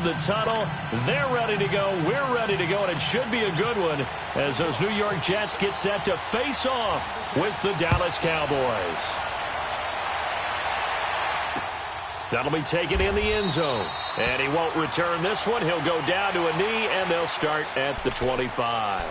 the tunnel. They're ready to go. We're ready to go, and it should be a good one as those New York Jets get set to face off with the Dallas Cowboys. That'll be taken in the end zone. And he won't return this one. He'll go down to a knee, and they'll start at the 25.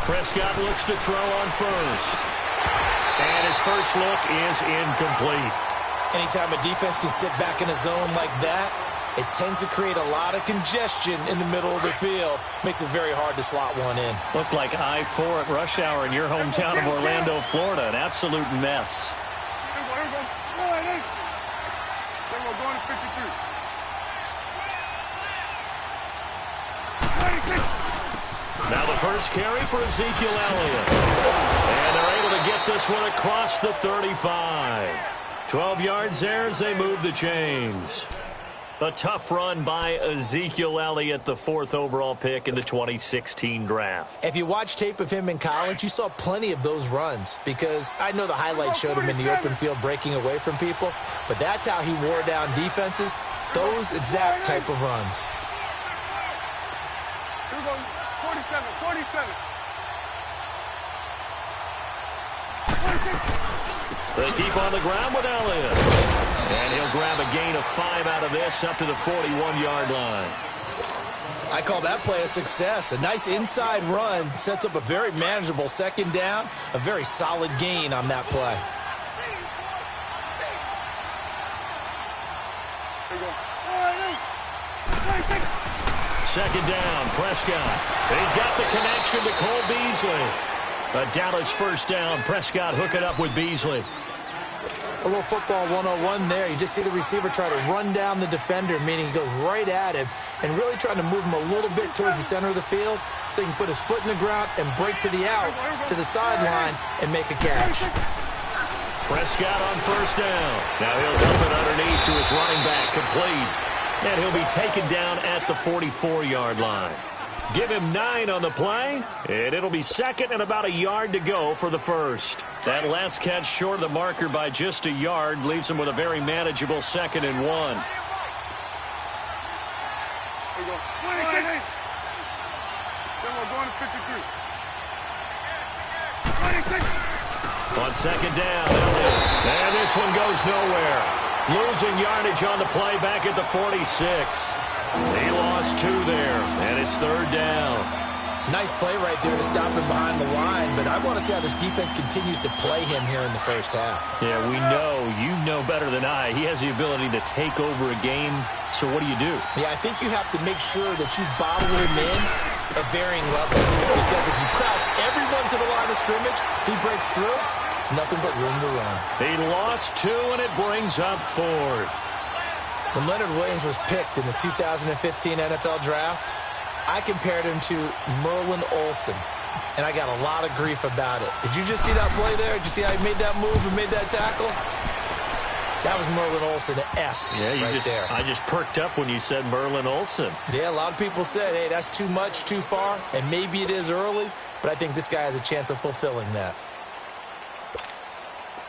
Prescott looks to throw on first. And his first look is incomplete. Anytime a defense can sit back in a zone like that, it tends to create a lot of congestion in the middle of the field. Makes it very hard to slot one in. Looked like I-4 at rush hour in your hometown of Orlando, Florida. An absolute mess. Now the first carry for Ezekiel Elliott. And they're able to get this one across the 35. 12 yards there as they move the chains. A tough run by Ezekiel Elliott, the 4th overall pick in the 2016 draft. If you watch tape of him in college, you saw plenty of those runs because I know the highlights showed him in the open field breaking away from people, but that's how he wore down defenses, those exact type of runs. Here we go, 47, 47. 46. They keep on the ground with Elliott. And he'll grab a gain of 5 out of this up to the 41-yard line. I call that play a success. A nice inside run sets up a very manageable second down, a very solid gain on that play. Second down, Prescott. He's got the connection to Cole Beasley. A Dallas first down. Prescott hook it up with Beasley. A little football 101 there. You just see the receiver try to run down the defender, meaning he goes right at him and really trying to move him a little bit towards the center of the field so he can put his foot in the ground and break to the out, to the sideline, and make a catch. Prescott on first down. Now he'll dump it underneath to his running back, complete. And he'll be taken down at the 44-yard line. Give him 9 on the play, and it'll be second and about a yard to go for the first. That last catch short of the marker by just a yard leaves him with a very manageable 2nd and 1. Here we go. 26. Then we're going to 53. 26. On second down, Elliott. And this one goes nowhere. Losing yardage on the play back at the 46. He lost 2 there, and it's 3rd down. Nice play right there to stop him behind the line, but I want to see how this defense continues to play him here in the first half. Yeah, we know. You know better than I. He has the ability to take over a game, so what do you do? Yeah, I think you have to make sure that you bottle him in at varying levels, because if you crowd everyone to the line of scrimmage, if he breaks through, it's nothing but room to run. He lost 2, and it brings up 4th. When Leonard Williams was picked in the 2015 NFL Draft, I compared him to Merlin Olsen, and I got a lot of grief about it. Did you just see that play there? Did you see how he made that move and made that tackle? That was Merlin Olsen-esque there. I just perked up when you said Merlin Olsen. Yeah, a lot of people said, hey, that's too much, too far, and maybe it is early, but I think this guy has a chance of fulfilling that.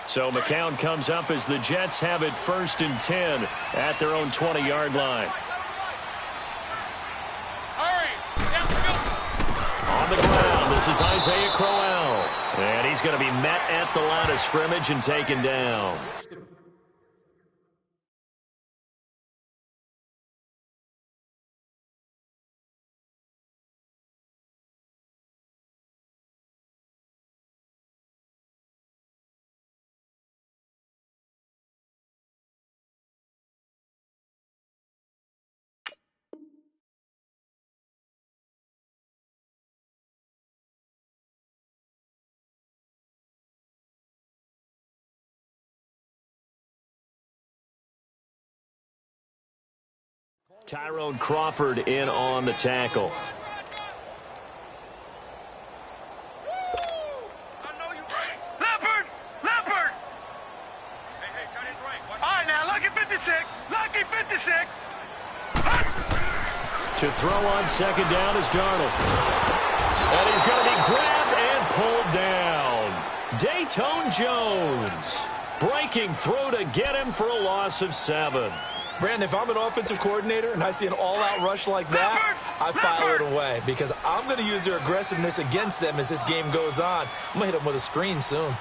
So McCown comes up as the Jets have it 1st and 10 at their own 20-yard line. On the ground, this is Isaiah Crowell. And he's going to be met at the line of scrimmage and taken down. Tyrone Crawford in on the tackle. throw on second down is Darnold. And he's going to be grabbed and pulled down. Dayton Jones breaking through to get him for a loss of 7. Brandon, if I'm an offensive coordinator and I see an all-out rush like that, I file it away because I'm going to use their aggressiveness against them as this game goes on. I'm going to hit them with a screen soon.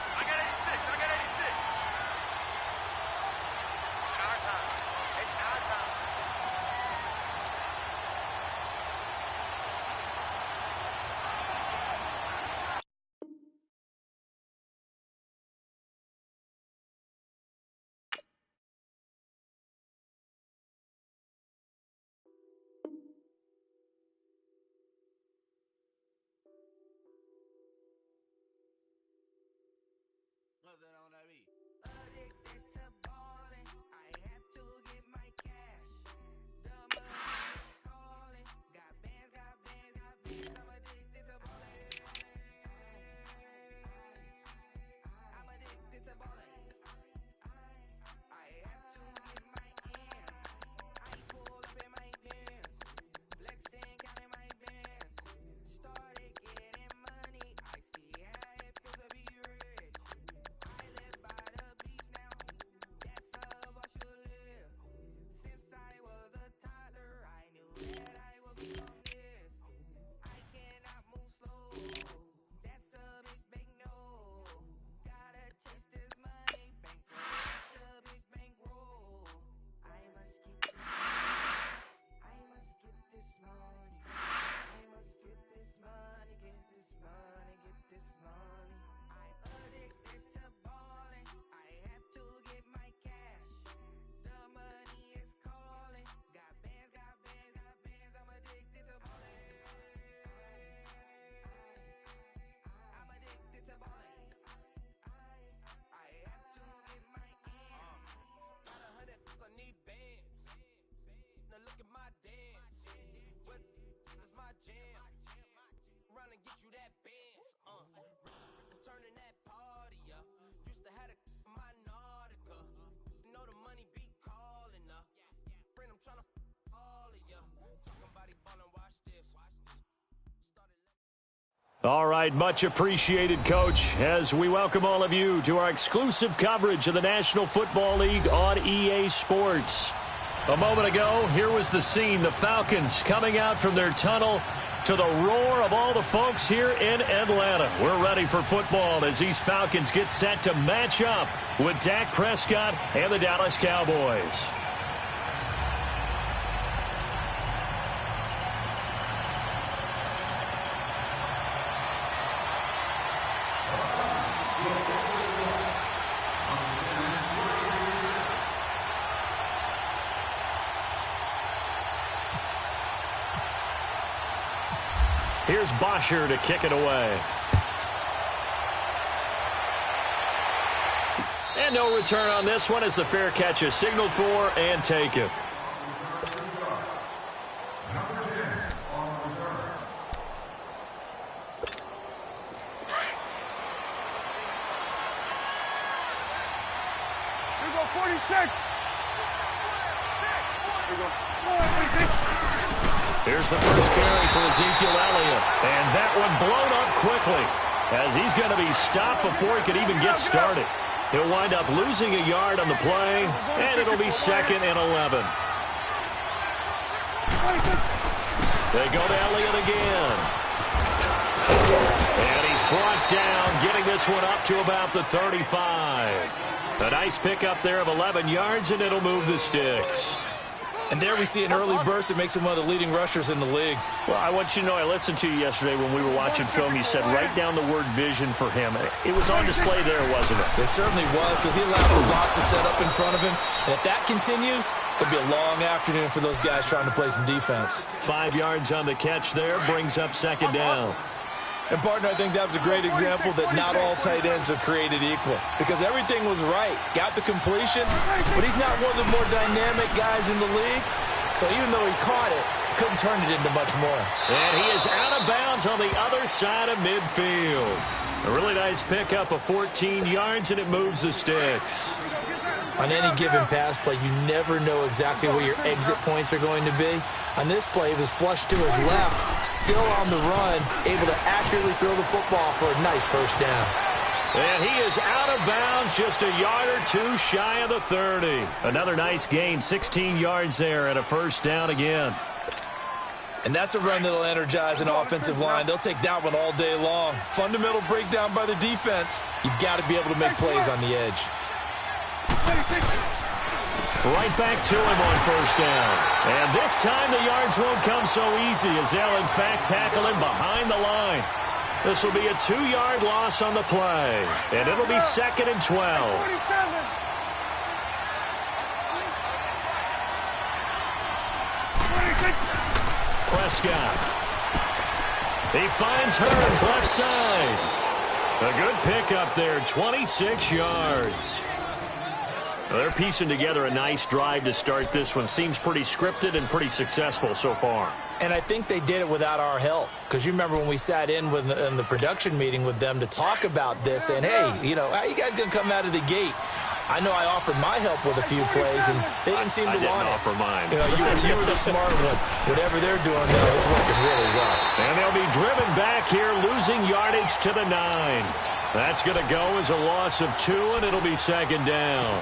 All right, much appreciated, Coach, as we welcome all of you to our exclusive coverage of the National Football League on EA Sports. A moment ago, here was the scene, the Falcons coming out from their tunnel to the roar of all the folks here in Atlanta. We're ready for football as these Falcons get set to match up with Dak Prescott and the Dallas Cowboys. Here's Bosher to kick it away. And no return on this one as the fair catch is signaled for and taken. Here we go, 46. Here we go. 46. Here's the first carry for Ezekiel Elliott. And that one blown up quickly as he's going to be stopped before he could even get started. He'll wind up losing a yard on the play, and it'll be 2nd and 11. They go to Elliott again. And he's brought down, getting this one up to about the 35. A nice pickup there of 11 yards, and it'll move the sticks. And there we see an early burst that makes him one of the leading rushers in the league. Well, I want you to know, I listened to you yesterday when we were watching film. You said write down the word vision for him. It was on display there, wasn't it? It certainly was, because he allows the blocks to set up in front of him. And if that continues, it'll be a long afternoon for those guys trying to play some defense. 5 yards on the catch there, brings up 2nd down. And, partner, I think that was a great example that not all tight ends are created equal. Because everything was right. Got the completion, but he's not one of the more dynamic guys in the league. So even though he caught it, couldn't turn it into much more. And he is out of bounds on the other side of midfield. A really nice pickup of 14 yards, and it moves the sticks. On any given pass play, you never know exactly where your exit points are going to be. On this play, he was flushed to his left, still on the run, able to accurately throw the football for a nice first down. And he is out of bounds, just a yard or two shy of the 30. Another nice gain, 16 yards there, and a first down again. And that's a run that'll energize an offensive line. They'll take that one all day long. Fundamental breakdown by the defense. You've got to be able to make plays on the edge. Right back to him on first down. And this time the yards won't come so easy as they'll, in fact, tackle him behind the line. This will be a 2-yard loss on the play. And it'll be 2nd and 12. Prescott. He finds Hurns left side. A good pickup there, 26 yards. They're piecing together a nice drive to start this one. Seems pretty scripted and pretty successful so far. And I think they did it without our help. Because you remember when we sat in the production meeting with them to talk about this, and hey, you know, how are you guys going to come out of the gate? I know I offered my help with a few plays, and they didn't seem to want it. I didn't offer mine. You know, you were the smart one. Whatever they're doing, though, it's working really well. And they'll be driven back here, losing yardage to the 9. That's going to go as a loss of 2, and it'll be 2nd down.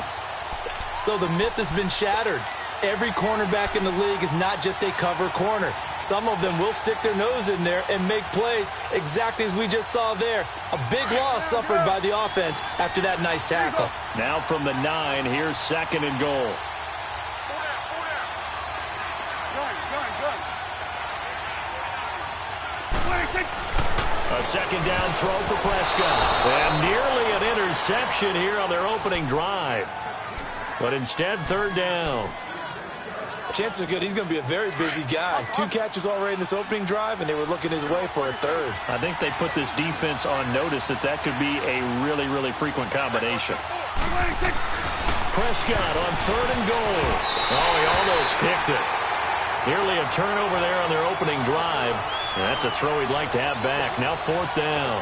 So the myth has been shattered. Every cornerback in the league is not just a cover corner. Some of them will stick their nose in there and make plays exactly as we just saw there. A big loss suffered by the offense after that nice tackle. Now from the 9, here's 2nd and goal. A 2nd down throw for Prescott. And nearly an interception here on their opening drive. But instead, 3rd down. Chances are good he's going to be a very busy guy. 2 catches already in this opening drive, and they were looking his way for a 3rd. I think they put this defense on notice that could be a really, really frequent combination. Prescott on 3rd and goal. Oh, he almost picked it. Nearly a turnover there on their opening drive. And that's a throw he'd like to have back. Now 4th down.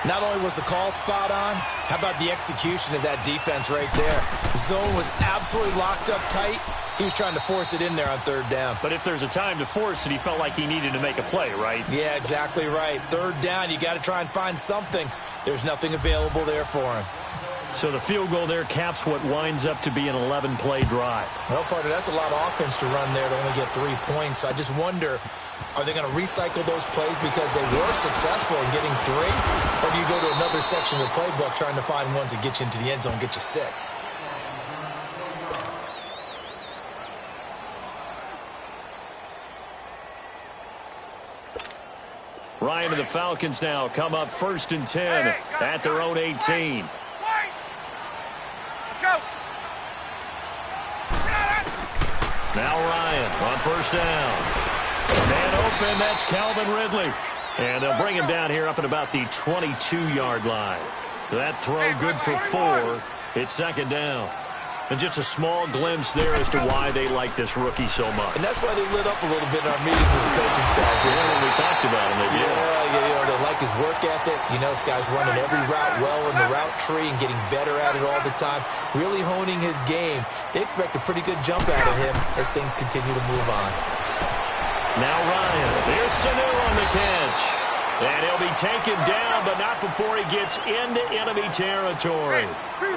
Not only was the call spot on, how about the execution of that defense right there? The zone was absolutely locked up tight. He was trying to force it in there on 3rd down. But if there's a time to force it, he felt like he needed to make a play, right? Yeah, exactly right. 3rd down, you got to try and find something. There's nothing available there for him. So the field goal there caps what winds up to be an 11-play drive. Well, partner, that's a lot of offense to run there to only get 3 points. So I just wonder, are they going to recycle those plays because they were successful in getting 3? Or do you go to another section of the playbook trying to find ones that get you into the end zone and get you 6? Ryan and the Falcons now come up 1st and 10 at their own 18. Now Ryan on 1st down. Man open, that's Calvin Ridley. And they'll bring him down here up at about the 22-yard line. That throw good for 4. It's 2nd down. And just a small glimpse there as to why they like this rookie so much. And that's why they lit up a little bit in our meetings with the coaching staff. Yeah, when we talked about him, they did. Yeah, you know, they like his work ethic. You know, this guy's running every route well in the route tree and getting better at it all the time, really honing his game. They expect a pretty good jump out of him as things continue to move on. Now Ryan. There's Sanu on the catch. And he'll be taken down, but not before he gets into enemy territory.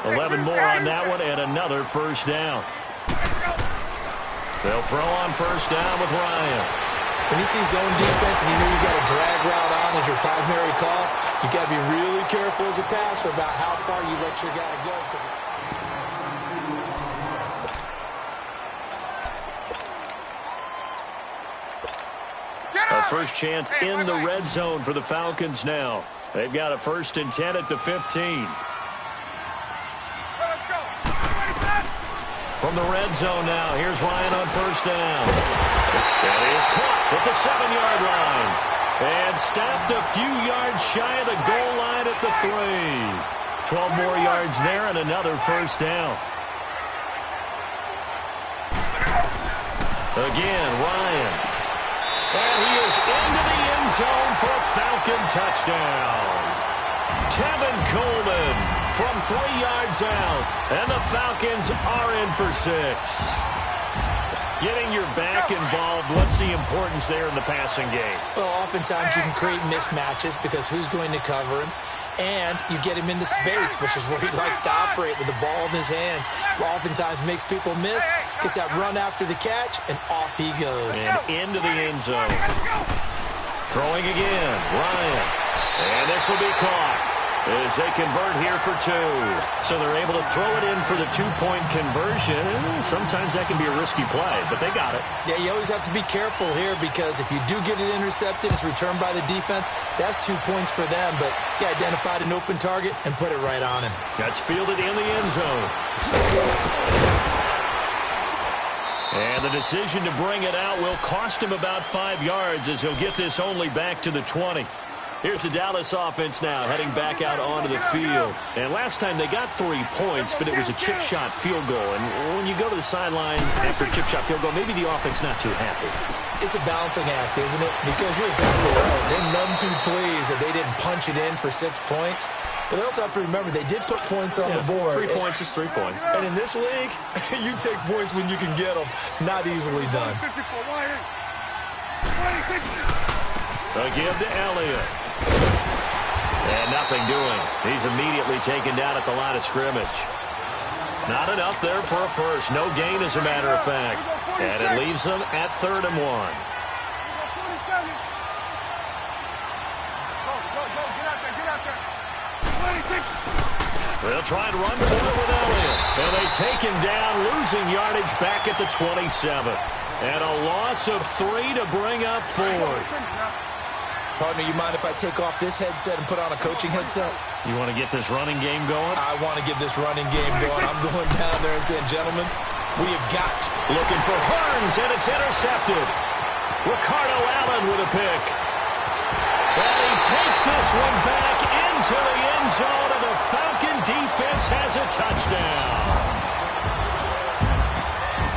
11 more on that one, and another 1st down. They'll throw on 1st down with Ryan. When you see zone defense and you know you've got a drag route on as your primary call, you got to be really careful as a passer about how far you let your guy go. A first chance in the red zone for the Falcons now. They've got a 1st and 10 at the 15. From the red zone now, here's Ryan on 1st down. And he is caught at the 7-yard line. And stopped a few yards shy of the goal line at the 3. 12 more yards there and another 1st down. Again, Ryan. And he is into the end zone for a Falcon touchdown. Tevin Coleman from 3 yards out. And the Falcons are in for 6. Getting your back involved, what's the importance there in the passing game? Well, oftentimes you can create mismatches because who's going to cover him? And you get him into space, which is where he likes to operate with the ball in his hands. Oftentimes makes people miss, gets that run after the catch, and off he goes. And into the end zone. Throwing again, Ryan. And this will be caught as they convert here for 2. So they're able to throw it in for the 2-point conversion. Sometimes that can be a risky play, but they got it. Yeah, you always have to be careful here because if you do get it intercepted, it's returned by the defense, that's 2 points for them. But he identified an open target and put it right on him. That's fielded in the end zone. And the decision to bring it out will cost him about 5 yards as he'll get this only back to the 20. Here's the Dallas offense now, heading back out onto the field. And last time they got 3 points, but it was a chip shot field goal. And when you go to the sideline after a chip shot field goal, maybe the offense not too happy. It's a balancing act, isn't it? Because you're exactly right. They're none too pleased that they didn't punch it in for 6 points. But they also have to remember they did put points on the board. 3 points is 3 points. And in this league, you take points when you can get them. Not easily done. A give to Elliott. And nothing doing. He's immediately taken down at the line of scrimmage. Not enough there for a first. No gain, as a matter of fact. And it leaves them at 3rd and 1. They'll try and run for it with Elliott. And they take him down, losing yardage back at the 27. And a loss of 3 to bring up 4th. Partner, you mind if I take off this headset and put on a coaching headset? You want to get this running game going? I want to get this running game going. I'm going down there and saying, gentlemen, we have got. Looking for Hearns, and it's intercepted. Ricardo Allen with a pick. And he takes this one back into the end zone, and the Falcon defense has a touchdown.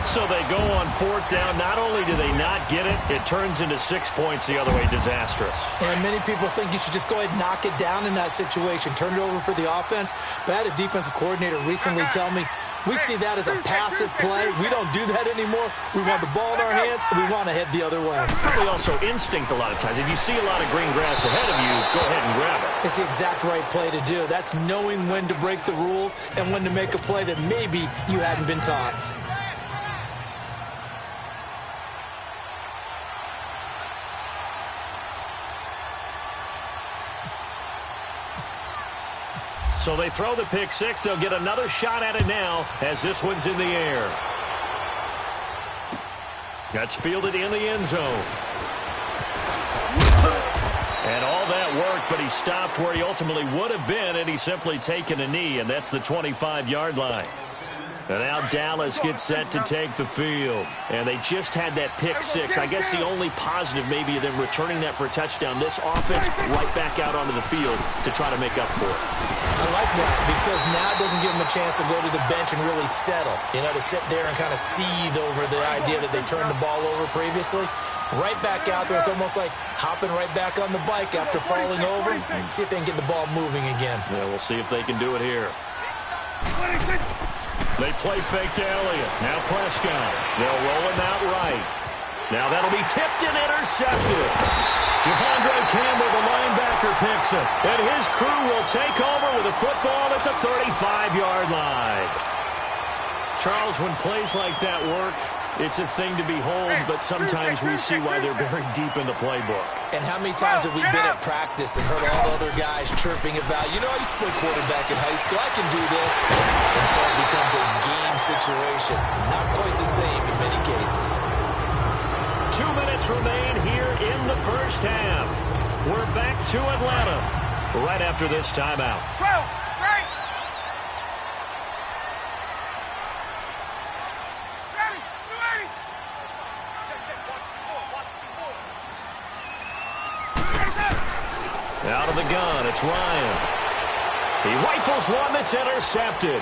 So they go on 4th down. Not only do they not get it, it turns into 6 points the other way. Disastrous. And many people think you should just go ahead and knock it down in that situation. Turn it over for the offense. But I had a defensive coordinator recently tell me, we see that as a passive play. We don't do that anymore. We want the ball in our hands, and we want to head the other way. Probably also instinct a lot of times. If you see a lot of green grass ahead of you, go ahead and grab it. It's the exact right play to do. That's knowing when to break the rules and when to make a play that maybe you hadn't been taught. So they throw the pick 6. They'll get another shot at it now as this one's in the air. That's fielded in the end zone. And all that worked, but he stopped where he ultimately would have been, and he's simply taken a knee, and that's the 25-yard line. And now Dallas gets set to take the field. And they just had that pick 6. I guess the only positive maybe of them returning that for a touchdown. This offense right back out onto the field to try to make up for it. I like that because now it doesn't give them a chance to go to the bench and really settle. You know, to sit there and kind of seethe over the idea that they turned the ball over previously. Right back out there. It's almost like hopping right back on the bike after falling over. See if they can get the ball moving again. Yeah, we'll see if they can do it here. They play fake to Elliott. Now Prescott. They'll roll him out right. Now that'll be tipped and intercepted. Devondre Campbell, the linebacker, picks it. And his crew will take over with a football at the 35-yard line. Charles, when plays like that work, it's a thing to behold, but sometimes we see why they're buried deep in the playbook. And how many times have we been at practice and heard all the other guys chirping about, you know, I used to play quarterback in high school, I can do this, until it becomes a game situation. Not quite the same in many cases. 2 minutes remain here in the first half. We're back to Atlanta right after this timeout. Out of the gun, it's Ryan. He rifles one that's intercepted.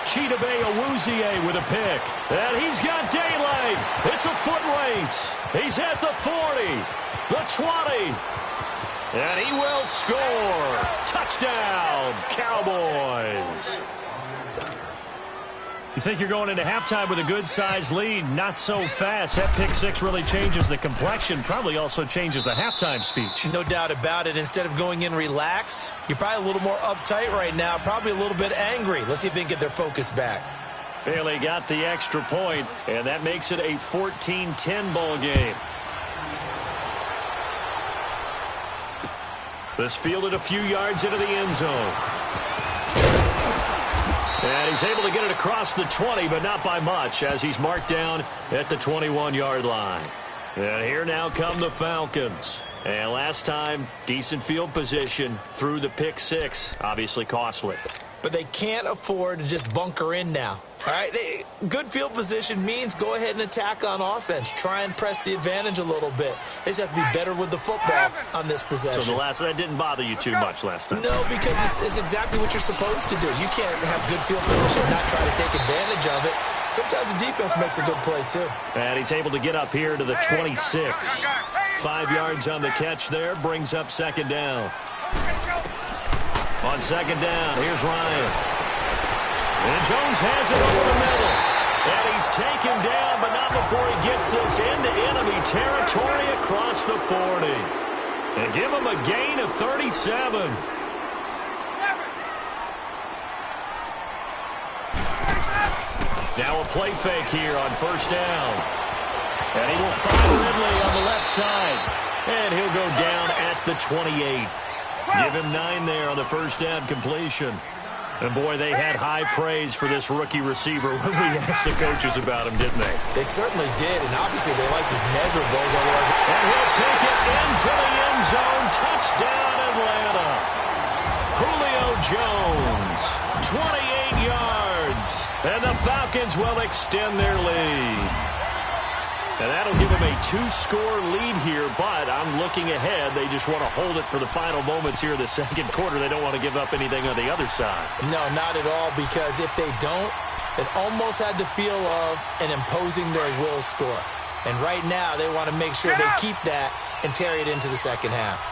Chidobe Awuzie with a pick. And he's got daylight. It's a foot race. He's at the 40, the 20. And he will score. Touchdown, Cowboys. You think you're going into halftime with a good-sized lead. Not so fast. That pick six really changes the complexion, probably also changes the halftime speech. No doubt about it. Instead of going in relaxed, you're probably a little more uptight right now, probably a little bit angry. Let's see if they can get their focus back. Bailey got the extra point, and that makes it a 14-10 ball game. This fielded a few yards into the end zone. And he's able to get it across the 20, but not by much, as he's marked down at the 21-yard line. And here now come the Falcons. And last time, decent field position through the pick six. Obviously costly. But they can't afford to just bunker in now. All right, good field position means go ahead and attack on offense. Try and press the advantage a little bit. They just have to be better with the football on this possession. So that didn't bother you too much last time? No, because it's exactly what you're supposed to do. You can't have good field position and not try to take advantage of it. Sometimes the defense makes a good play, too. And he's able to get up here to the 26. 5 yards on the catch there, brings up second down. On second down, here's Ryan. And Jones has it over the middle. And he's taken down, but not before he gets this into enemy territory across the 40. And give him a gain of 37. Now a play fake here on first down. And he will find Ridley on the left side. And he'll go down at the 28. Give him 9 there on the first down completion. And, boy, they had high praise for this rookie receiver when we asked the coaches about him, didn't they? They certainly ded, and obviously they liked his measurables. And he'll take it into the end zone. Touchdown, Atlanta. Julio Jones, 28 yards. And the Falcons will extend their lead. And that'll give them a 2-score lead here, but I'm looking ahead. They just want to hold it for the final moments here in the second quarter. They don't want to give up anything on the other side. No, not at all, because if they don't, it almost had the feel of an imposing their will score. And right now, they want to make sure they keep that and carry it into the second half.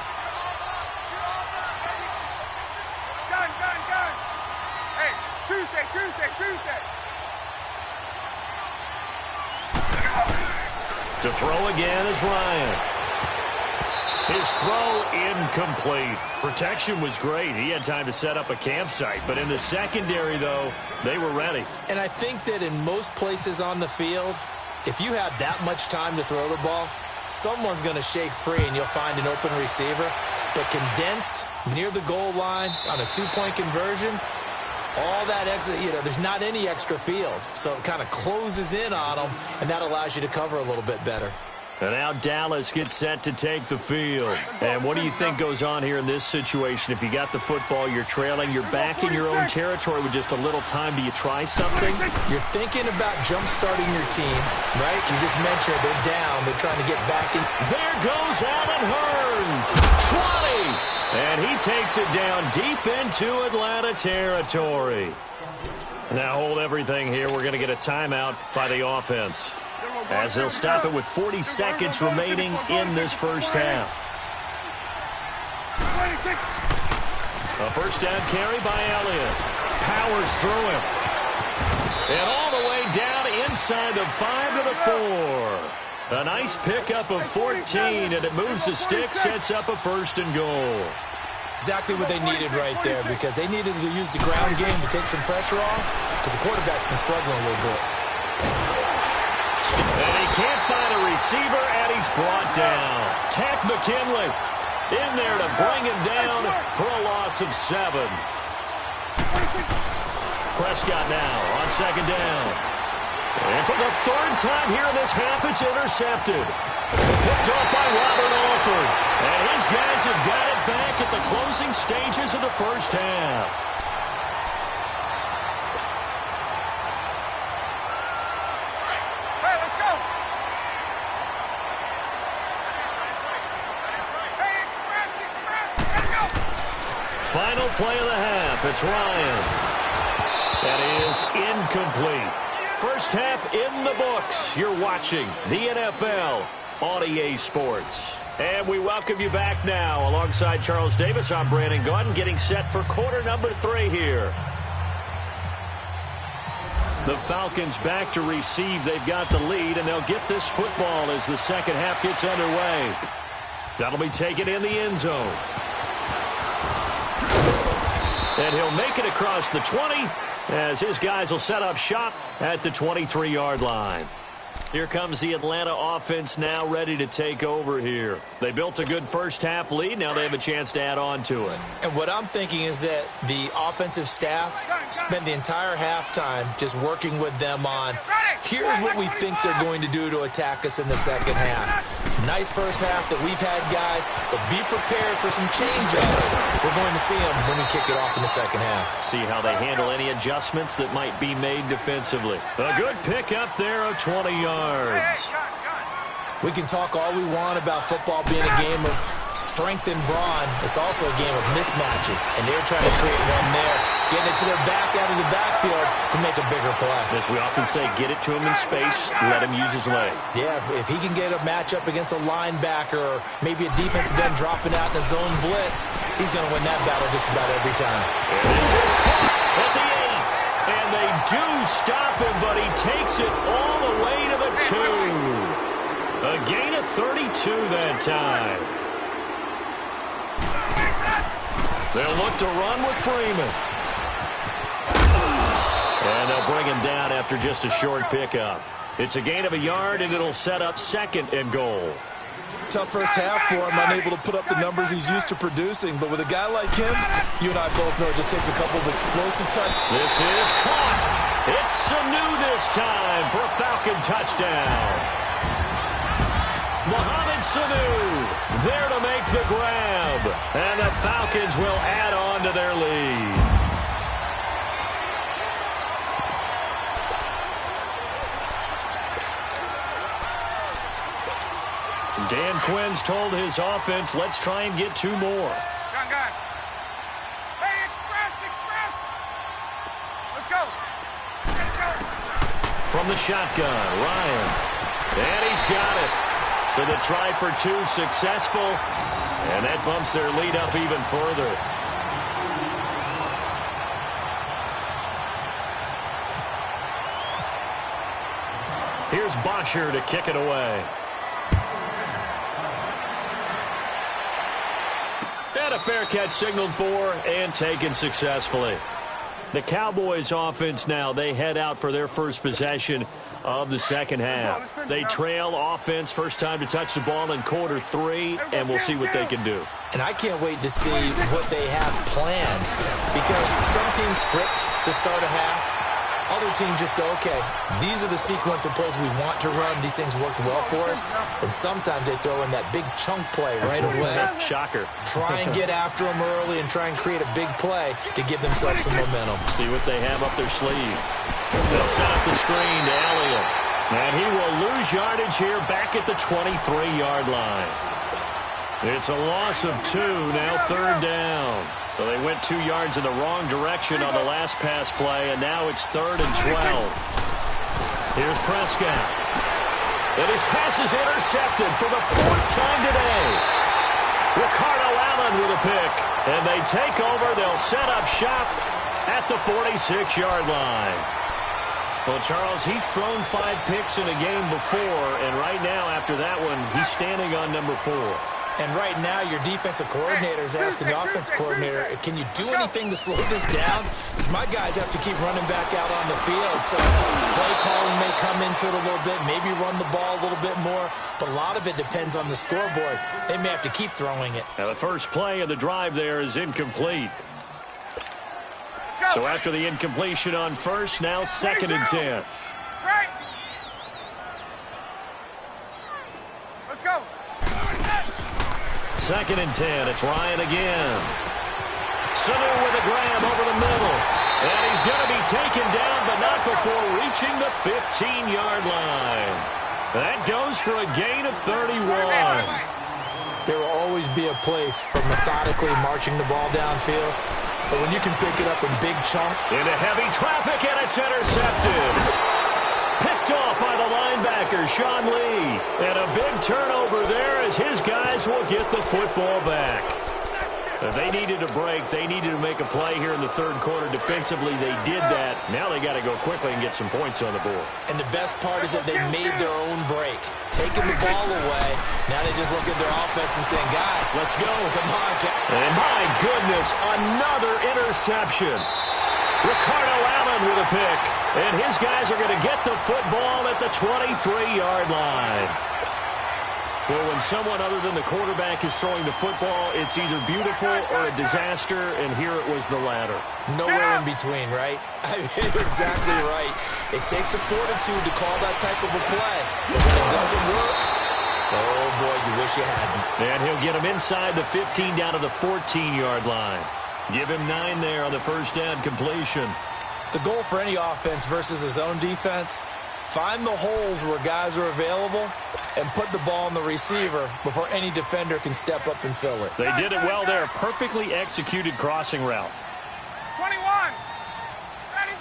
Hey, Tuesday. To throw again is Ryan. His throw incomplete. Protection was great. He had time to set up a campsite. But in the secondary, though, they were ready. And I think that in most places on the field, if you have that much time to throw the ball, someone's going to shake free and you'll find an open receiver. But condensed near the goal line on a 2-point conversion, all that extra, there's not any extra field. So it kind of closes in on them, and that allows you to cover a little bit better. And now Dallas gets set to take the field. And what do you think goes on here in this situation? If you got the football, you're trailing, you're back in your own territory with just a little time. Do you try something? You're thinking about jump-starting your team, right? You just mentioned they're down. They're trying to get back in. There goes Allen Hurns. 20. And he takes it down deep into Atlanta territory. Now hold everything here. We're going to get a timeout by the offense, as they'll stop it with 40 seconds remaining in this first half. A first down carry by Elliott. Powers through him. And all the way down inside the 5 to the 4. A nice pickup of 14, and it moves the stick, sets up a first and goal. Exactly what they needed right there, because they needed to use the ground game to take some pressure off, because the quarterback's been struggling a little bit. And he can't find a receiver, and he's brought down. Tack McKinley in there to bring him down for a loss of 7. Prescott now on second down. And for the third time here in this half, it's intercepted. Picked off by Robert Alford. And his guys have got it back at the closing stages of the first half. Hey, let's go. Hey, express. Let's go. Final play of the half. It's Ryan. That is incomplete. First half in the books. You're watching the NFL on EA Sports. And we welcome you back now. Alongside Charles Davis, I'm Brandon Gaudin, getting set for quarter number 3 here. The Falcons back to receive. They've got the lead, and they'll get this football as the second half gets underway. That'll be taken in the end zone. And he'll make it across the 20 as his guys will set up shop at the 23-yard line. Here comes the Atlanta offense now ready to take over here. They built a good first-half lead. Now they have a chance to add on to it. And what I'm thinking is that the offensive staff spent the entire halftime just working with them on, here's what we think they're going to do to attack us in the second half. Nice first half that we've had, guys, but be prepared for some change-ups. We're going to see them when we kick it off in the second half. See how they handle any adjustments that might be made defensively. A good pickup there of 20 yards. We can talk all we want about football being a game of strength and brawn. It's also a game of mismatches, and they're trying to create one there, getting it to their back out of the backfield to make a bigger play. As we often say, get it to him in space, let him use his leg. Yeah, if he can get a matchup against a linebacker or maybe a defensive end dropping out in a zone blitz, he's going to win that battle just about every time. And this is caught at the 8. And they do stop him, but he takes it all the way to the 2. A gain of 32 that time. They'll look to run with Freeman. And they'll bring him down after just a short pickup. It's a gain of a yard, and it'll set up 2nd and goal. Tough first half for him, unable to put up the numbers he's used to producing. But with a guy like him, you and I both know it just takes a couple of explosive touches. This is caught. It's Sanu this time for a Falcon touchdown. Mohamed Sanu there to make the grab. And the Falcons will add on to their lead. Dan Quinn's told his offense, let's try and get 2 more. Hey, express! Let's go! From the shotgun, Ryan. And he's got it. So the try for 2 successful. And that bumps their lead up even further. Here's Bosher to kick it away. And a fair catch signaled for and taken successfully. The Cowboys offense now, they head out for their first possession of the second half. They trail offense, first time to touch the ball in quarter 3, and we'll see what they can do. And I can't wait to see what they have planned, because some teams script to start a half. Other teams just go, okay, these are the sequence of plays we want to run. These things worked well for us. And sometimes they throw in that big chunk play right away. Shocker. Try and get after them early and try and create a big play to give themselves some momentum. See what they have up their sleeve. They'll set up the screen to Elliott. And he will lose yardage here back at the 23-yard line. It's a loss of 2, now 3rd down. So they went 2 yards in the wrong direction on the last pass play, and now it's 3rd and 12. Here's Prescott. And his pass is intercepted for the 4th time today. Ricardo Allen with a pick. And they take over. They'll set up shop at the 46-yard line. Well, Charles, he's thrown 5 picks in a game before, and right now after that one, he's standing on number 4. And right now, your defensive coordinator is asking the offensive coordinator, can you do anything to slow this down? Because my guys have to keep running back out on the field. So play calling may come into it a little bit, maybe run the ball a little bit more. But a lot of it depends on the scoreboard. They may have to keep throwing it. Now, the first play of the drive there is incomplete. So after the incompletion on first, now 2nd and 10. Right. Let's go. 2nd and 10. It's Ryan again. Sanu with a grab over the middle. And he's going to be taken down, but not before reaching the 15-yard line. That goes for a gain of 31. There will always be a place for methodically marching the ball downfield. But when you can pick it up in big chunk. Into heavy traffic, and it's intercepted. Picked off by the linebacker, Sean Lee. And a big turnover there as his guys will get the football back. They needed a break. They needed to make a play here in the third quarter. Defensively, they did that. Now they got to go quickly and get some points on the board. And the best part is that they made their own break. Taking the ball away, now they just look at their offense and saying, guys, let's go. Come on, and my goodness, another interception. Ricardo Allen with a pick. And his guys are going to get the football at the 23-yard line. Well, when someone other than the quarterback is throwing the football, it's either beautiful or a disaster, and here it was the latter. Nowhere in between, right? I mean, you're exactly right. It takes some fortitude to call that type of a play. But when it doesn't work, oh, boy, you wish you hadn't. And he'll get him inside the 15 down to the 14-yard line. Give him 9 there on the first down completion. The goal for any offense versus his own defense, find the holes where guys are available and put the ball on the receiver before any defender can step up and fill it. They did it well there. Perfectly executed crossing route. 21. Ready.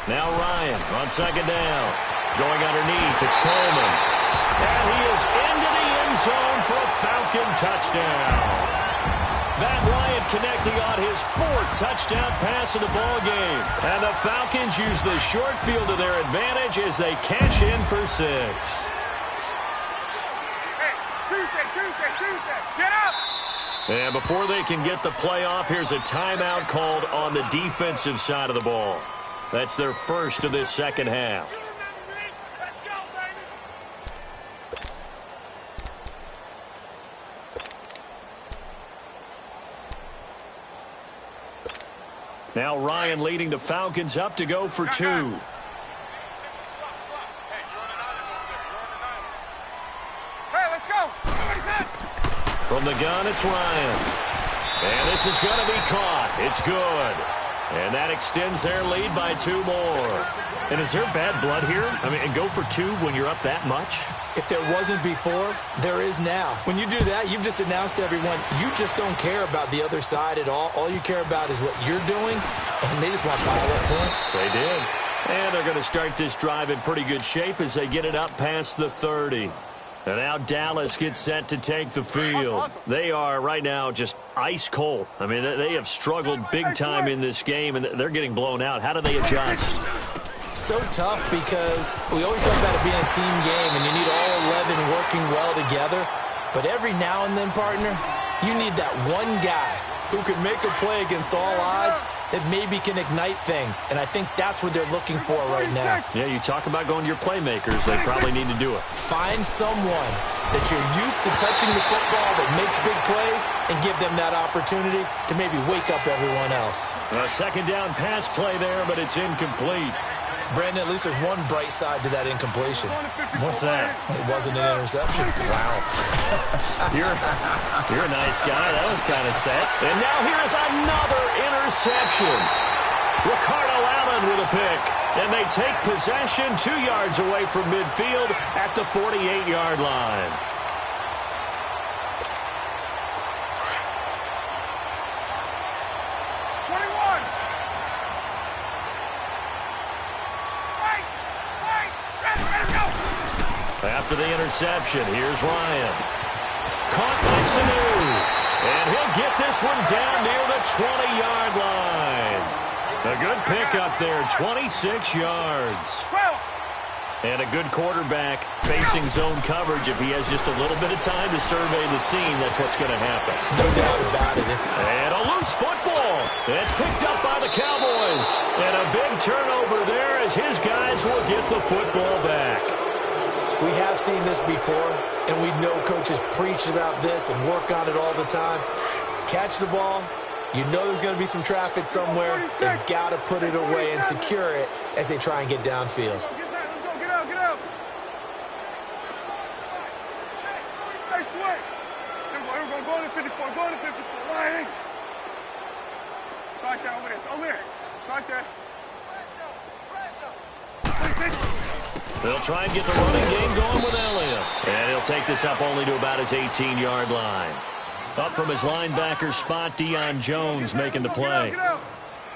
Now Ryan on second down. Going underneath, it's Coleman. And he is into the end zone for a Falcon touchdown. Matt Ryan connecting on his 4th touchdown pass of the ball game. And the Falcons use the short field to their advantage as they cash in for 6. Hey, Tuesday. Get up! And before they can get the play off, here's a timeout called on the defensive side of the ball. That's their first of this second half. Let's go, baby! Now Ryan leading the Falcons up to go for 2. Hey, you're let's go! From the gun, it's Ryan. And this is going to be caught. It's good. And that extends their lead by 2 more. And is there bad blood here? I mean, and go for 2 when you're up that much? If there wasn't before, there is now. When you do that, you've just announced to everyone, you just don't care about the other side at all. All you care about is what you're doing, and they just want to pile up points. They did. And they're going to start this drive in pretty good shape as they get it up past the 30. And now Dallas gets set to take the field. They are right now just ice cold. I mean, they have struggled big time in this game, and they're getting blown out. How do they adjust? So tough because we always talk about it being a team game, and you need all 11 working well together. But every now and then, partner, you need that one guy who can make a play against all odds that maybe can ignite things. And I think that's what they're looking for right now. Yeah, you talk about going to your playmakers. They probably need to do it. Find someone that you're used to touching the football that makes big plays and give them that opportunity to maybe wake up everyone else. A second down pass play there, but it's incomplete. Brandon, at least there's one bright side to that incompletion. What's that? It wasn't an interception. Wow. You're a nice guy. That was kind of set. And now here is another interception. Ricardo Allen with a pick. And they take possession 2 yards away from midfield at the 48-yard line. After the interception, here's Ryan. Caught by Sanu. And he'll get this one down near the 20-yard line. A good pickup there, 26 yards. And a good quarterback facing zone coverage. If he has just a little bit of time to survey the scene, that's what's going to happen. No doubt about it. And a loose football. It's picked up by the Cowboys. And a big turnover there as his guys will get the football back. We have seen this before, and we know coaches preach about this and work on it all the time. Catch the ball. You know there's going to be some traffic somewhere. They've got to put it away and secure it as they try and get downfield. Get out. Hey, swing. We're going to 54. Go to 54. Right. Start that over there. Start that. They'll try and get the running game going with Elliott. And he'll take this up only to about his 18-yard line. Up from his linebacker spot, Deion Jones making the play.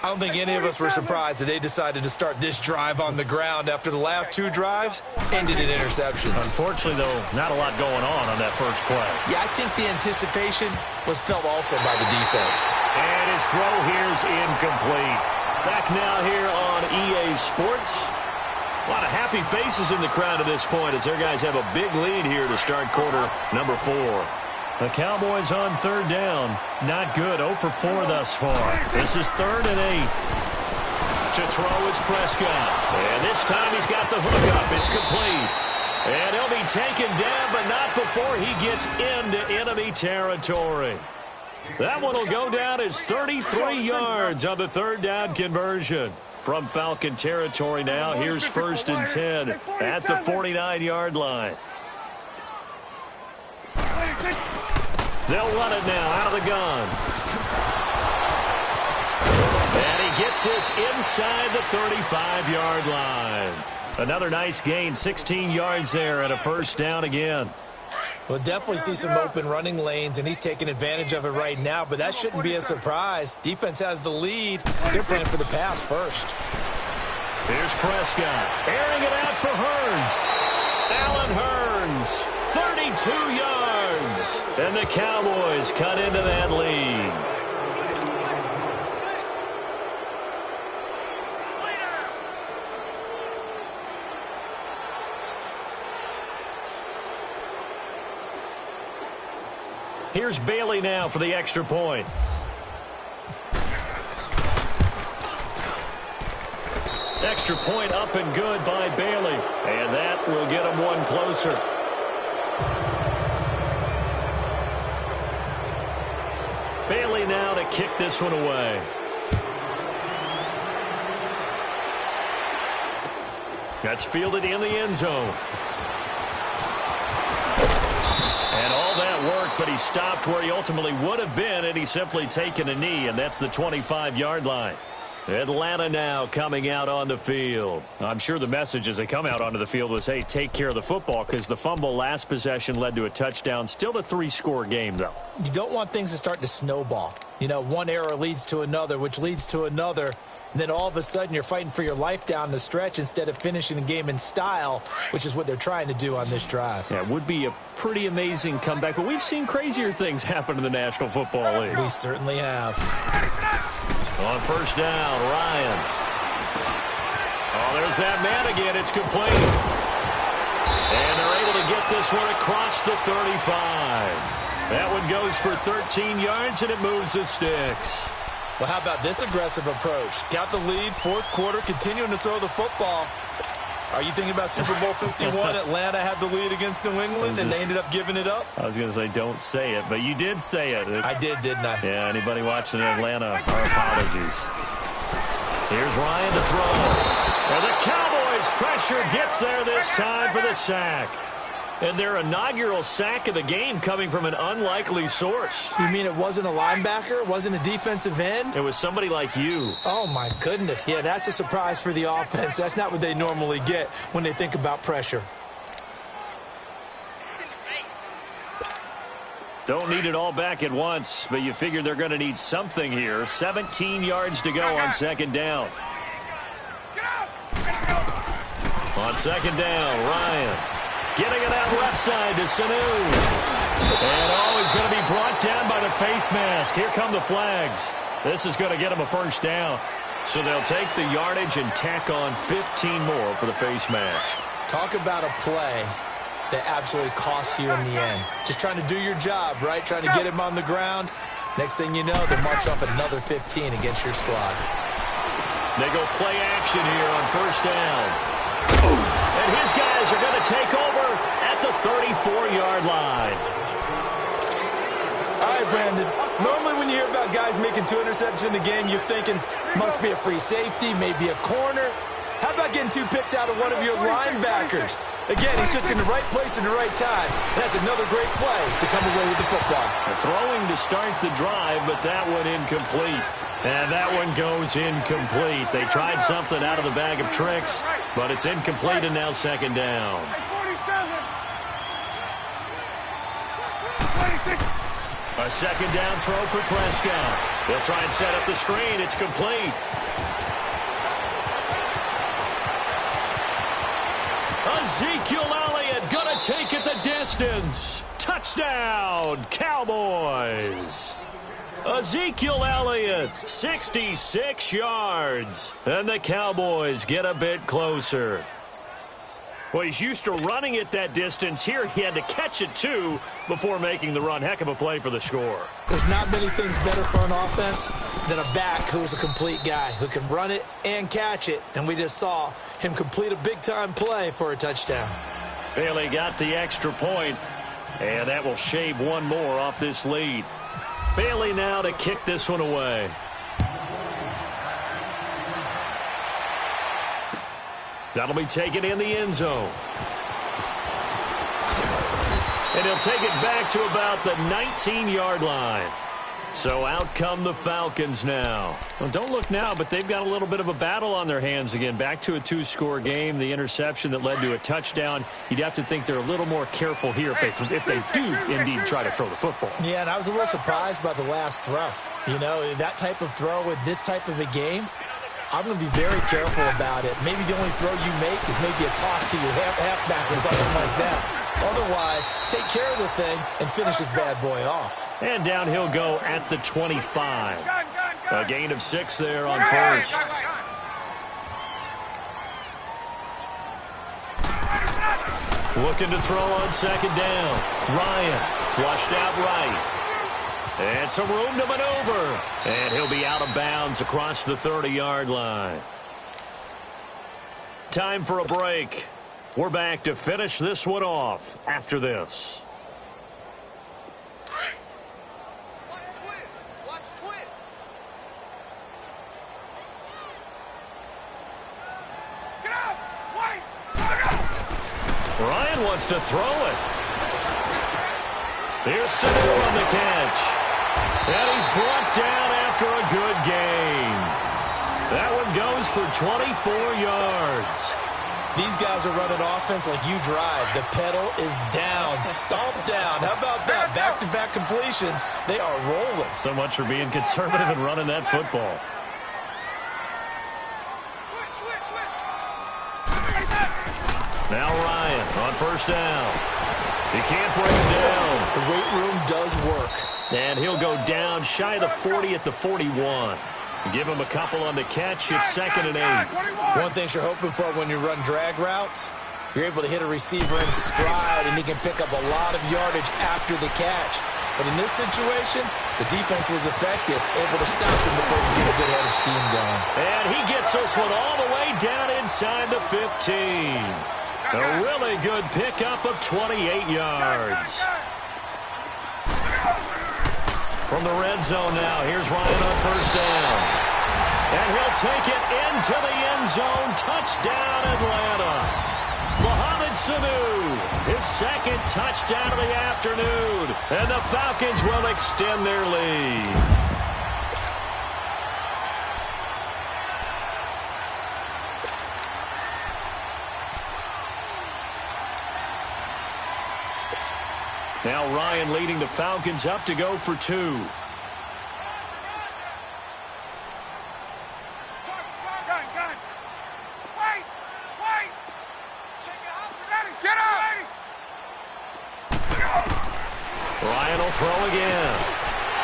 I don't think any of us were surprised that they decided to start this drive on the ground after the last 2 drives ended in interceptions. Unfortunately, though, not a lot going on that first play. Yeah, I think the anticipation was felt also by the defense. And his throw here's incomplete. Back now here on EA Sports. A lot of happy faces in the crowd at this point as their guys have a big lead here to start quarter number 4. The Cowboys on 3rd down. Not good. 0 for 4 thus far. This is 3rd and 8. To throw is Prescott. And this time he's got the hookup. It's complete. And he'll be taken down, but not before he gets into enemy territory. That one will go down as 33 yards on the 3rd down conversion. From Falcon territory now, here's 1st and 10 at the 49-yard line. They'll run it now out of the gun. And he gets this inside the 35-yard line. Another nice gain, 16 yards there and a 1st down again. We'll definitely see some open running lanes, and he's taking advantage of it right now, but that shouldn't be a surprise. Defense has the lead. They're playing for the pass first. Here's Prescott. Airing it out for Hearns. Allen Hearns. 32 yards. And the Cowboys cut into that lead. Here's Bailey now for the extra point. Extra point up and good by Bailey. And that will get him one closer. Bailey now to kick this one away. That's fielded in the end zone. And all that work, but he stopped where he ultimately would have been, and he's simply taken a knee, and that's the 25-yard line. Atlanta now coming out on the field. I'm sure the message as they come out onto the field was, hey, take care of the football, because the fumble last possession led to a touchdown. Still a 3-score game, though. You don't want things to start to snowball. You know, one error leads to another, which leads to another. And then all of a sudden you're fighting for your life down the stretch instead of finishing the game in style, which is what they're trying to do on this drive. Yeah, it would be a pretty amazing comeback, but we've seen crazier things happen in the National Football League. We certainly have. On 1st down, Ryan. Oh, there's that man again. It's complete. And they're able to get this one across the 35. That one goes for 13 yards, and it moves the sticks. Well, how about this aggressive approach? Got the lead, 4th quarter, continuing to throw the football. Are you thinking about Super Bowl 51? Atlanta had the lead against New England, and they ended up giving it up? I was going to say don't say it, but you did say it. I did, didn't I? Yeah, anybody watching in Atlanta, our apologies. Here's Ryan to throw. And the Cowboys pressure gets there this time for the sack. And their inaugural sack of the game coming from an unlikely source. You mean it wasn't a linebacker? It wasn't a defensive end? It was somebody like you. Oh, my goodness. Yeah, that's a surprise for the offense. That's not what they normally get when they think about pressure. Don't need it all back at once, but you figure they're going to need something here. 17 yards to go on 2nd down. On 2nd down, Ryan. Getting it out left side to Sanu. And always going to be brought down by the face mask. Here come the flags. This is going to get him a 1st down. So they'll take the yardage and tack on 15 more for the face mask. Talk about a play that absolutely costs you in the end. Just trying to do your job, right? Trying to get him on the ground. Next thing you know, they march off another 15 against your squad. They go play action here on 1st down. And his guys are going to take over at the 34-yard line. All right, Brandon. Normally when you hear about guys making 2 interceptions in the game, you're thinking must be a free safety, maybe a corner. How about getting 2 picks out of one of your linebackers? Again, he's just in the right place at the right time. That's another great play to come away with the football. Throwing to start the drive, but that one incomplete. And that one goes incomplete. They tried something out of the bag of tricks, but it's incomplete, and now 2nd down. A second down throw for Prescott. They'll try and set up the screen. It's complete. Ezekiel Elliott gonna take it the distance. Touchdown, Cowboys. Ezekiel Elliott, 66 yards. And the Cowboys get a bit closer. Well, he's used to running it that distance. Here he had to catch it, too, before making the run. Heck of a play for the score. There's not many things better for an offense than a back who's a complete guy who can run it and catch it. And we just saw him complete a big-time play for a touchdown. Bailey got the extra point, and that will shave one more off this lead. Bailey now to kick this one away. That'll be taken in the end zone. And he'll take it back to about the 19-yard line. So out come the Falcons now. Well, don't look now, but they've got a little bit of a battle on their hands again. Back to a two-score game. The interception that led to a touchdown. You'd have to think they're a little more careful here if they do indeed try to throw the football. Yeah, and I was a little surprised by the last throw. You know, that type of throw with this type of a game, I'm going to be very careful about it. Maybe the only throw you make is maybe a toss to your halfback or something like that. Otherwise, take care of the thing and finish this bad boy off. And down he'll go at the 25. A gain of 6 there on first. Looking to throw on second down. Ryan flushed out right. And some room to maneuver. And he'll be out of bounds across the 30-yard line. Time for a break. We're back to finish this one off after this. Ryan wants to throw it. Here's Sanu on the catch. And he's brought down after a good gain. That one goes for 24 yards. These guys are running offense like you drive. The pedal is down, stomped down. How about that? Back-to-back completions. They are rolling. So much for being conservative and running that football. Now Ryan on first down. He can't bring him down. The weight room does work. And he'll go down shy of the 40 at the 41. Give him a couple on the catch. It's 2nd and 8. One thing you're hoping for when you run drag routes, you're able to hit a receiver in stride, and he can pick up a lot of yardage after the catch. But in this situation, the defense was effective, able to stop him before he get a good head of steam going. And he gets this one all the way down inside the 15. A really good pickup of 28 yards. From the red zone now, here's Ryan on first down. And he'll take it into the end zone. Touchdown, Atlanta. Mohamed Sanu, his second touchdown of the afternoon. And the Falcons will extend their lead. Now Ryan leading the Falcons up to go for 2. Ryan will throw again.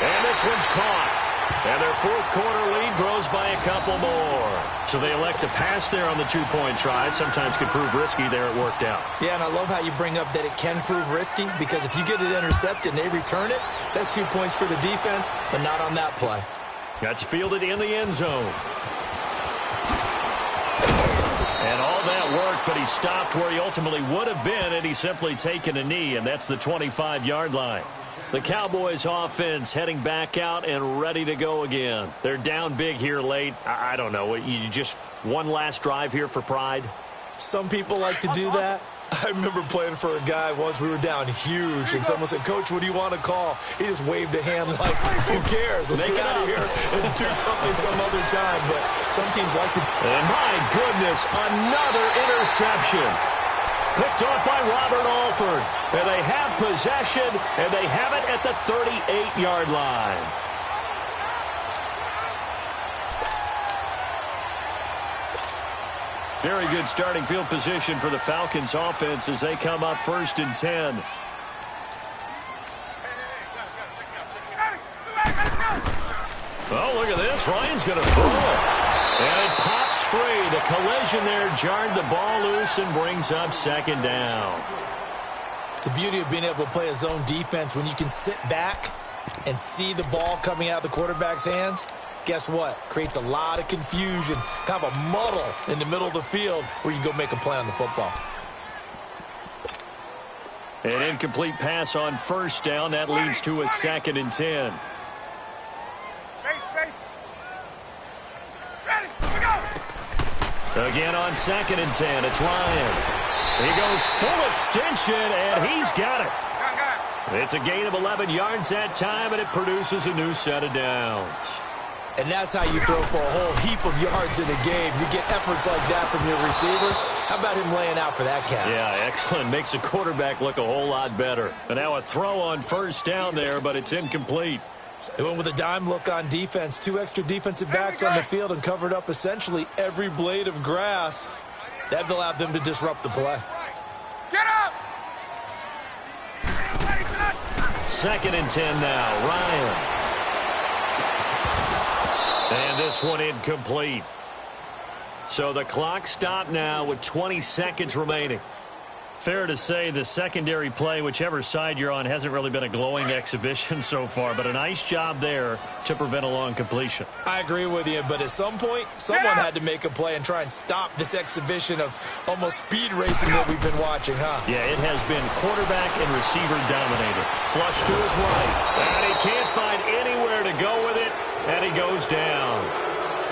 And this one's caught. And their fourth quarter lead grows by a couple more. So they elect to pass there on the two-point try. Sometimes could prove risky. There it worked out. Yeah, and I love how you bring up that it can prove risky, because if you get it intercepted and they return it, that's 2 points for the defense, but not on that play. That's fielded in the end zone. And all that worked, but he stopped where he ultimately would have been, and he's simply taken a knee, and that's the 25-yard line. The Cowboys offense heading back out and ready to go again. They're down big here late. I don't know. You just one last drive here for pride? Some people like to do that. I remember playing for a guy once. We were down huge, and someone said, "Coach, what do you want to call?" He just waved a hand like, who cares? Let's get out of here and do something some other time. But some teams like to. And my goodness, another interception. Picked off by Robert Alford. And they have possession, and they have it at the 38-yard line. Very good starting field position for the Falcons offense as they come up 1st and 10. Oh, look at this. Ryan's going to throw it. And it pops free. The collision there jarred the ball loose and brings up 2nd down. The beauty of being able to play a zone defense when you can sit back and see the ball coming out of the quarterback's hands, guess what? Creates a lot of confusion, kind of a muddle in the middle of the field where you can go make a play on the football. An incomplete pass on 1st down. That leads to a 2nd and 10. Again on 2nd and 10, it's Ryan. He goes full extension, and he's got it. It's a gain of 11 yards that time, and it produces a new set of downs. And that's how you throw for a whole heap of yards in a game. You get efforts like that from your receivers. How about him laying out for that catch? Yeah, excellent. Makes the quarterback look a whole lot better. And now a throw on 1st down there, but it's incomplete. They went with a dime look on defense. 2 extra defensive backs on the field and covered up essentially every blade of grass. That allowed them to disrupt the play. Get up! 2nd and 10 now. Ryan. And this one incomplete. So the clock stopped now with 20 seconds remaining. Fair to say the secondary play, whichever side you're on, hasn't really been a glowing exhibition so far, but a nice job there to prevent a long completion. I agree with you, but at some point, someone had to make a play and try and stop this exhibition of almost speed racing that we've been watching, huh? Yeah, it has been quarterback and receiver dominated. Flush to his right, and he can't find anywhere to go with it, and he goes down.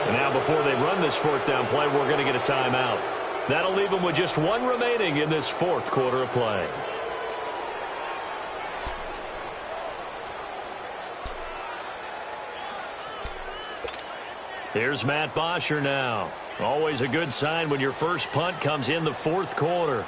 And now before they run this 4th down play, we're going to get a timeout. That'll leave them with just 1 remaining in this 4th quarter of play. Here's Matt Bosher now. Always a good sign when your first punt comes in the 4th quarter.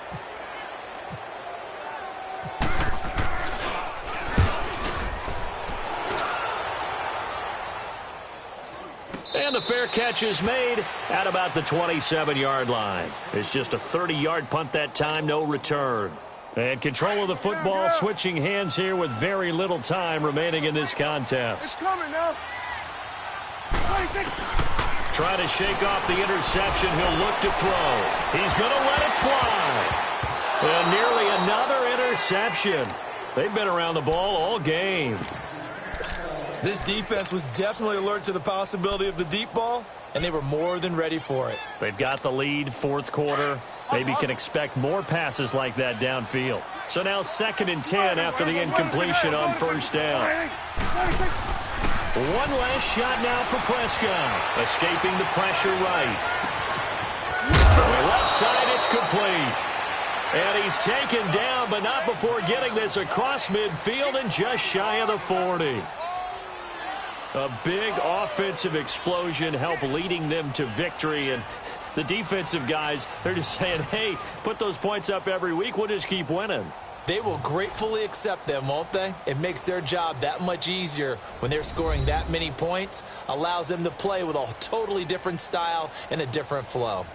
And the fair catch is made at about the 27-yard line. It's just a 30-yard punt that time, no return. And control of the football switching hands here with very little time remaining in this contest. It's coming now. Try to shake off the interception. He'll look to throw. He's going to let it fly. And nearly another interception. They've been around the ball all game. This defense was definitely alert to the possibility of the deep ball, and they were more than ready for it. They've got the lead, 4th quarter. Maybe can expect more passes like that downfield. So now 2nd and 10 after the incompletion on 1st down. One last shot now for Prescott. Escaping the pressure right. From the left side, it's complete. And he's taken down, but not before getting this across midfield and just shy of the 40. A big offensive explosion helped leading them to victory. And the defensive guys, they're just saying, hey, put those points up every week. We'll just keep winning. They will gratefully accept them, won't they? It makes their job that much easier when they're scoring that many points. Allows them to play with a totally different style and a different flow.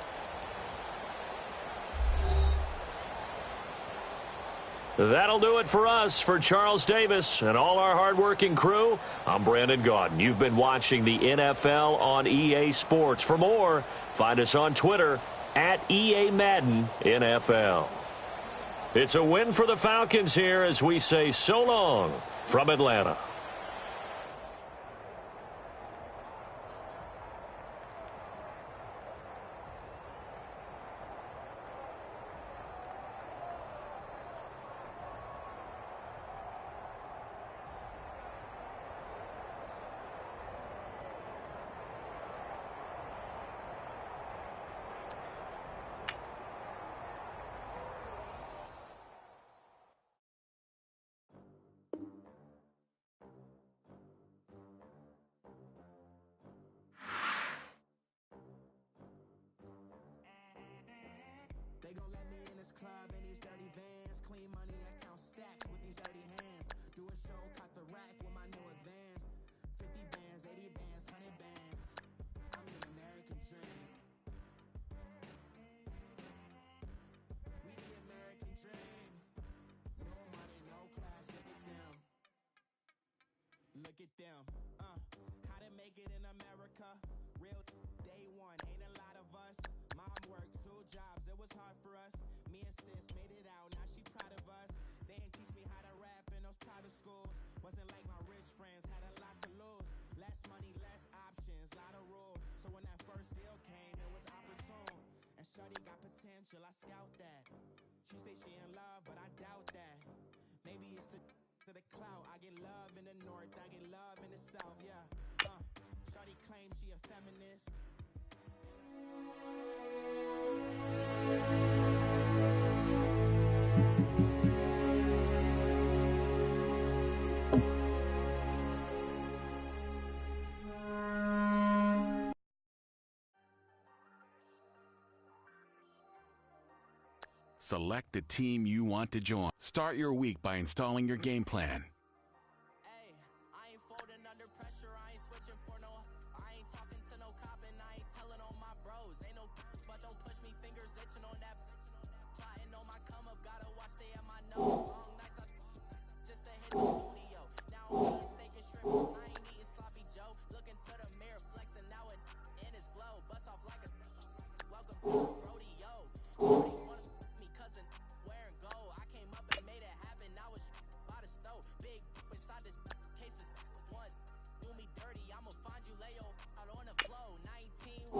That'll do it for us. For Charles Davis and all our hardworking crew, I'm Brandon Gaudin. You've been watching the NFL on EA Sports. For more, find us on Twitter at EA Madden NFL. It's a win for the Falcons here as we say so long from Atlanta. Look at them, how to make it in America. Real day one, ain't a lot of us. Mom worked 2 jobs, it was hard for us. Me and sis made it out, now she proud of us. They didn't teach me how to rap in those private schools. Wasn't like my rich friends, had a lot to lose. Less money, less options, lot of rules. So when that first deal came, it was opportune. And shorty got potential, I scout that. She say she in love, but I doubt that. Maybe it's the to the clout. I get love in the north, I get love in the south, yeah. Shorty claims she a feminist. Select the team you want to join. Start your week by installing your game plan. Hey, I ain't folding under pressure, I ain't switching for no. I ain't talking to no cop and I ain't telling on my bros. Ain't no but don't push me, fingers itching on that. Plotting on my come up, gotta watch they at my nose. Long nights I just to hit the studio. Now I'm eating steak and shrimp, I ain't eating sloppy Joe. Looking to the mirror, flexing now and in his glow. Bust off like a welcome to the rodeo. Shorty wanna me cousin wearing gold. I came up and made it happen, I was by the stove. Big inside this cases once. Do me dirty, I'ma find you lay your out on the flow. 19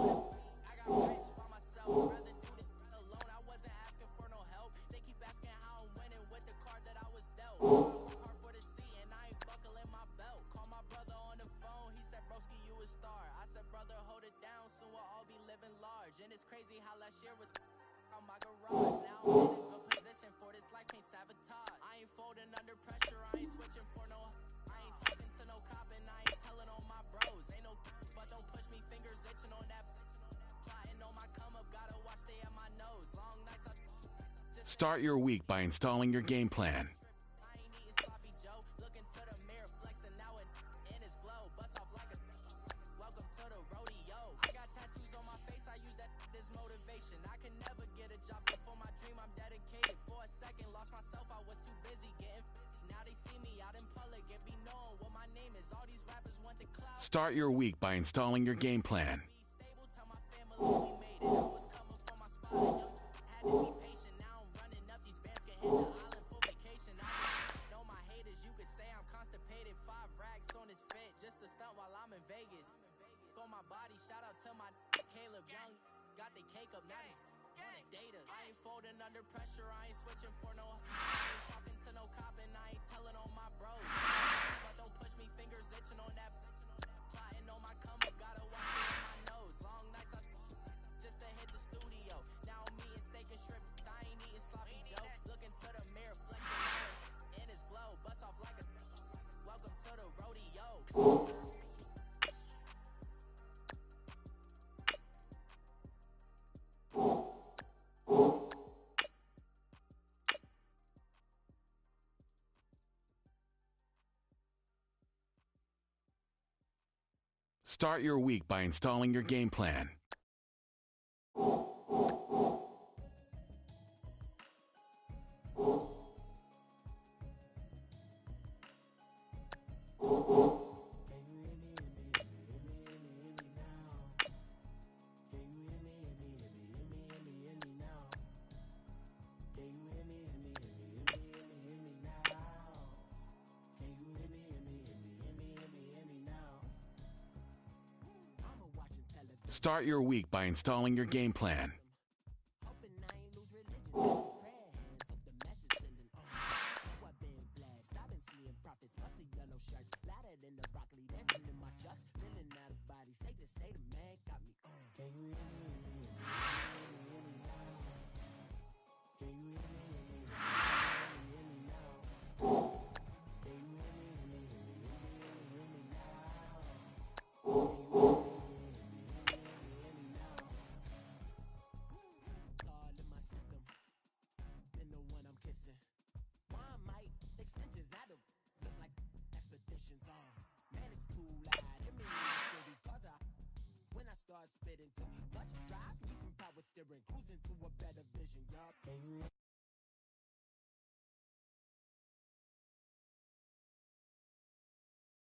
I got rich by myself. Rather do this alone. I wasn't asking for no help. They keep asking how I'm winning with the card that I was dealt. Hard for the seat and I ain't buckling my belt. Call my brother on the phone. He said, broski, you a star. I said, brother, hold it down. Soon we'll all be living large. And it's crazy how last year was on my garage. Now I'm in a good position for this life, can't sabotage. I ain't folding under pressure, I ain't switching for no. I ain't talking to no cop and I ain't telling on my bros. Ain't no but don't push me, fingers itching on that. Plotting on my come up, gotta watch they at my nose. Long nights I just Start your week by installing your game plan. I ain't eating sloppy Joe. Looking to the mirror, flexing now and in his glow. Bust off like a welcome to the rodeo. I got tattoos on my face, I use that as motivation. I can never get a job, so for my dream I'm dedicated. For a second, lost myself, I was too busy getting. Now they see me out in public and be known what my name is. All these rappers want the clout. Start your week by installing your game plan. Be stable, tell my family we made it. I was coming from my spot, young, had to be patient. Now I'm running up these bands, can hit the island for vacation. I know my haters, you could say I'm constipated. 5 racks on his fit, just to stunt while I'm in Vegas. On my body, shout out to my Caleb Young. Got the cake up, now he's on a data. I ain't folding under pressure, I ain't switching for no. I ain't talking to no cop and I ain't telling on my bros. But don't push me, fingers itching on that. Plotting on my come up, gotta watch it in my nose. Long nights I just to hit the studio. Now I'm eating steak and shrimp, I ain't eating sloppy Joe. Looking to the mirror, flexing in his glow. Bust off like a welcome to the rodeo. Start your week by installing your game plan. Start your week by installing your game plan. Hoping I ain't lose religion. Prayer hands up the message sending. Oh, I've been blessed. I've been seeing prophets, mostly yellow shirts. Louder than the broccoli, dancing in my chucks. Feeling out of body. Say the man got me. Can you hear me? Hear me now? Can you hear me? Hear me now? Can you hear me? Hear me now? Extensions that'll look like expeditions on. Man, it's too loud. It means city cause when I start spitting too much drive, need some power steering, cruising to a better vision, y'all. Can you